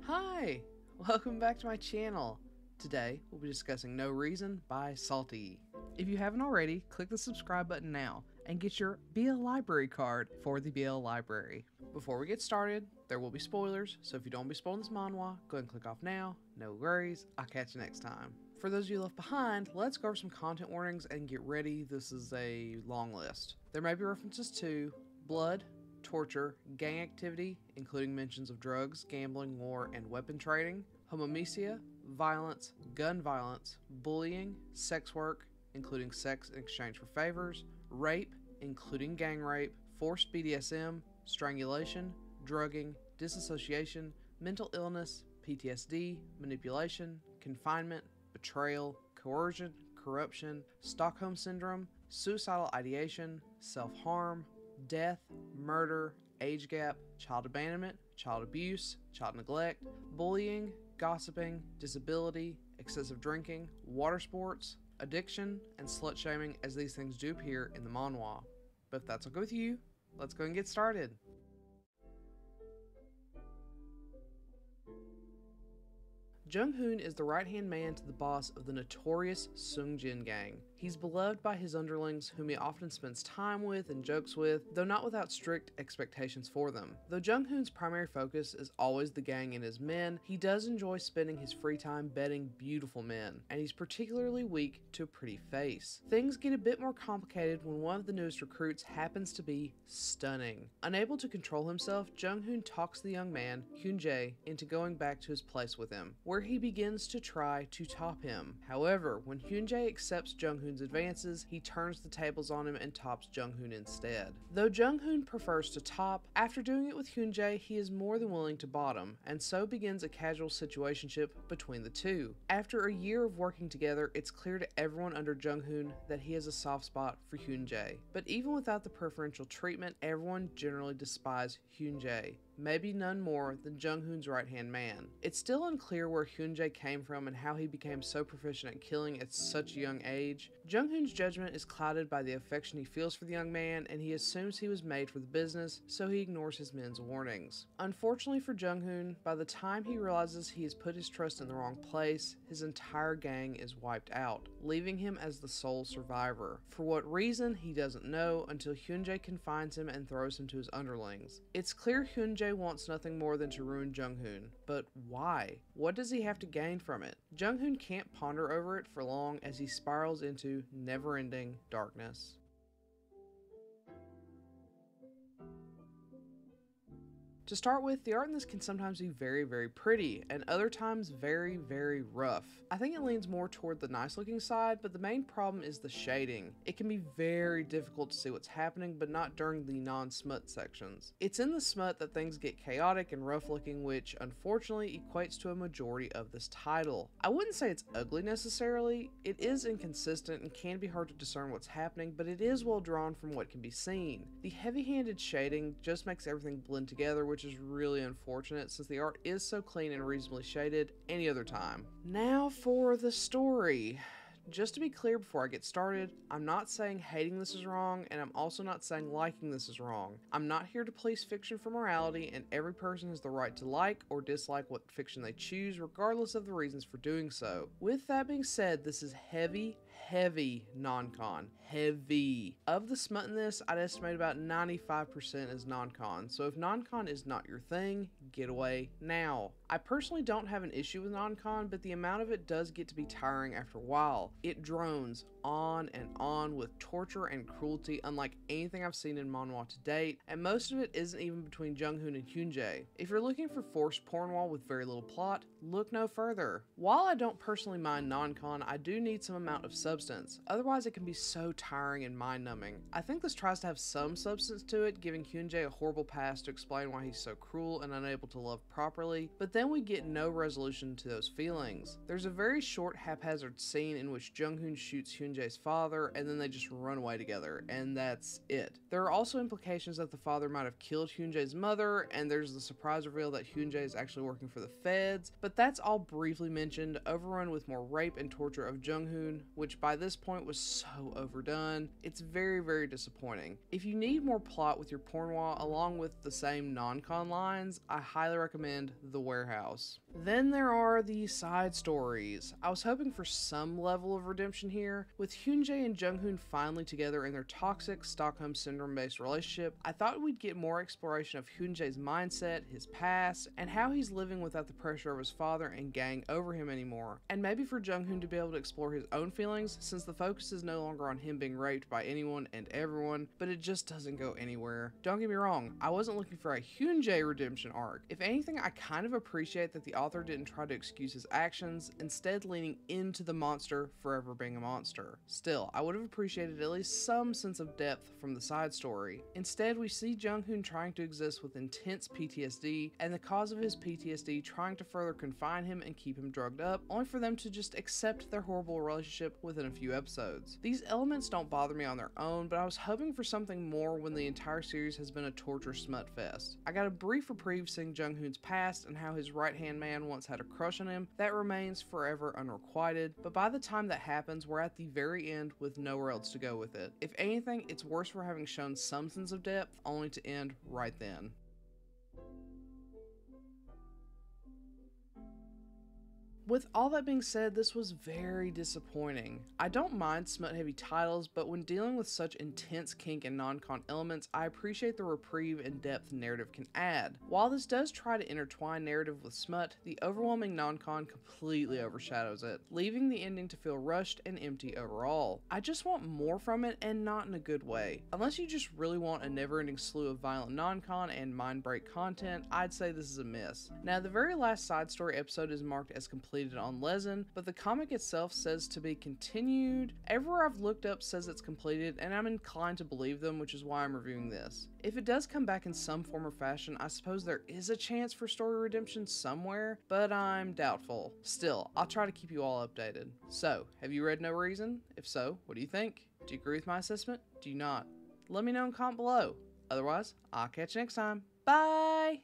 Hi! Welcome back to my channel. Today, we'll be discussing No Reason by Salty. If you haven't already, click the subscribe button now and get your BL Library card for the BL Library. Before we get started, there will be spoilers, so if you don't want to be spoiling this manhwa, go ahead and click off now. No worries, I'll catch you next time. For those of you left behind, let's go over some content warnings and get ready. This is a long list. There may be references to blood, torture, gang activity, including mentions of drugs, gambling, war, and weapon trading, homomesia, violence, gun violence, bullying, sex work, including sex in exchange for favors, rape, including gang rape, forced BDSM, strangulation, drugging, disassociation, mental illness, PTSD, manipulation, confinement, betrayal, coercion, corruption, Stockholm Syndrome, suicidal ideation, self-harm, death, murder, age gap, child abandonment, child abuse, child neglect, bullying, gossiping, disability, excessive drinking, water sports, addiction, and slut shaming, as these things do appear in the manhwa. But if that's okay with you, let's go and get started. Jung-hoon is the right-hand man to the boss of the notorious Sungjin gang. He's beloved by his underlings, whom he often spends time with and jokes with, though not without strict expectations for them. Though Jung-hoon's primary focus is always the gang and his men, he does enjoy spending his free time bedding beautiful men, and he's particularly weak to a pretty face. Things get a bit more complicated when one of the newest recruits happens to be stunning. Unable to control himself, Jung-hoon talks the young man, Hyun-jae, into going back to his place with him, where he begins to try to top him. However, when Hyun-jae accepts Jung-hoon's advances, he turns the tables on him and tops Jung-hoon instead. Though Jung-hoon prefers to top, after doing it with Hyun-jae, he is more than willing to bottom, and so begins a casual situationship between the two. After a year of working together, it's clear to everyone under Jung-hoon that he has a soft spot for Hyun-jae. But even without the preferential treatment, everyone generally despises Hyun-jae, maybe none more than Jung-hoon's right-hand man. It's still unclear where Hyun-jae came from and how he became so proficient at killing at such a young age. Jung-hoon's judgment is clouded by the affection he feels for the young man, and he assumes he was made for the business, so he ignores his men's warnings. Unfortunately for Jung-hoon, by the time he realizes he has put his trust in the wrong place, his entire gang is wiped out, leaving him as the sole survivor. For what reason, he doesn't know until Hyun-jae confines him and throws him to his underlings. It's clear Hyun-jae wants nothing more than to ruin Jung-hoon, but why? What does he have to gain from it? Jung-hoon can't ponder over it for long as he spirals into never-ending darkness. To start with, the art in this can sometimes be very pretty, and other times very rough. I think it leans more toward the nice looking side, but the main problem is the shading. It can be very difficult to see what's happening, but not during the non-smut sections. It's in the smut that things get chaotic and rough looking, which unfortunately equates to a majority of this title. I wouldn't say it's ugly necessarily. It is inconsistent and can be hard to discern what's happening, but it is well drawn from what can be seen. The heavy-handed shading just makes everything blend together, which is really unfortunate since the art is so clean and reasonably shaded any other time. Now for the story. Just to be clear before I get started, I'm not saying hating this is wrong, and I'm also not saying liking this is wrong. I'm not here to police fiction for morality, and every person has the right to like or dislike what fiction they choose, regardless of the reasons for doing so. With that being said, this is heavy non-con. Heavy. Of the smut in this, I'd estimate about 95% is non-con, so if non-con is not your thing, get away now. I personally don't have an issue with non-con, but the amount of it does get to be tiring after a while. It drones on and on with torture and cruelty unlike anything I've seen in manhwa to date, and most of it isn't even between Jung-hoon and Hyun-jae. If you're looking for forced pornwall with very little plot, look no further. While I don't personally mind non-con, I do need some amount of substance, otherwise it can be so tiring and mind-numbing. I think this tries to have some substance to it, giving Hyun-jae a horrible past to explain why he's so cruel and unable to love properly, but then we get no resolution to those feelings. There's a very short haphazard scene in which Jung-hoon shoots Hyun-jae Hyunjae's father, and then they just run away together, and that's it. There are also implications that the father might have killed Hyunjae's mother, and there's the surprise reveal that Hyunjae is actually working for the feds, but that's all briefly mentioned, overrun with more rape and torture of Jung-hoon, which by this point was so overdone. It's very, very disappointing. If you need more plot with your pornwa along with the same non-con lines, I highly recommend The Warehouse. Then there are the side stories. I was hoping for some level of redemption here. With Hyunjae and Jung-hoon finally together in their toxic Stockholm Syndrome based relationship, I thought we'd get more exploration of Hyunjae's mindset, his past, and how he's living without the pressure of his father and gang over him anymore. And maybe for Jung-hoon to be able to explore his own feelings, since the focus is no longer on him being raped by anyone and everyone, but it just doesn't go anywhere. Don't get me wrong, I wasn't looking for a Hyunjae redemption arc. If anything, I kind of appreciate that the author didn't try to excuse his actions, instead leaning into the monster forever being a monster. Still, I would have appreciated at least some sense of depth from the side story. Instead, we see Jung-hoon trying to exist with intense PTSD, and the cause of his PTSD trying to further confine him and keep him drugged up, only for them to just accept their horrible relationship within a few episodes. These elements don't bother me on their own, but I was hoping for something more when the entire series has been a torture smut fest. I got a brief reprieve seeing Jung-hoon's past and how his right-hand man once had a crush on him that remains forever unrequited, but by the time that happens, we're at the very end with nowhere else to go with it. If anything, it's worse for having shown some sense of depth, only to end right then. With all that being said, this was very disappointing. I don't mind smut-heavy titles, but when dealing with such intense kink and non-con elements, I appreciate the reprieve and depth narrative can add. While this does try to intertwine narrative with smut, the overwhelming non-con completely overshadows it, leaving the ending to feel rushed and empty overall. I just want more from it, and not in a good way. Unless you just really want a never-ending slew of violent non-con and mind-break content, I'd say this is a miss. Now, the very last side story episode is marked as completed on Lezen, but the comic itself says to be continued. Everywhere I've looked up says it's completed, and I'm inclined to believe them, which is why I'm reviewing this. If it does come back in some form or fashion, I suppose there is a chance for story redemption somewhere, but I'm doubtful. Still, I'll try to keep you all updated. So, have you read No Reason? If so, what do you think? Do you agree with my assessment? Do you not? Let me know in comment below. Otherwise, I'll catch you next time. Bye!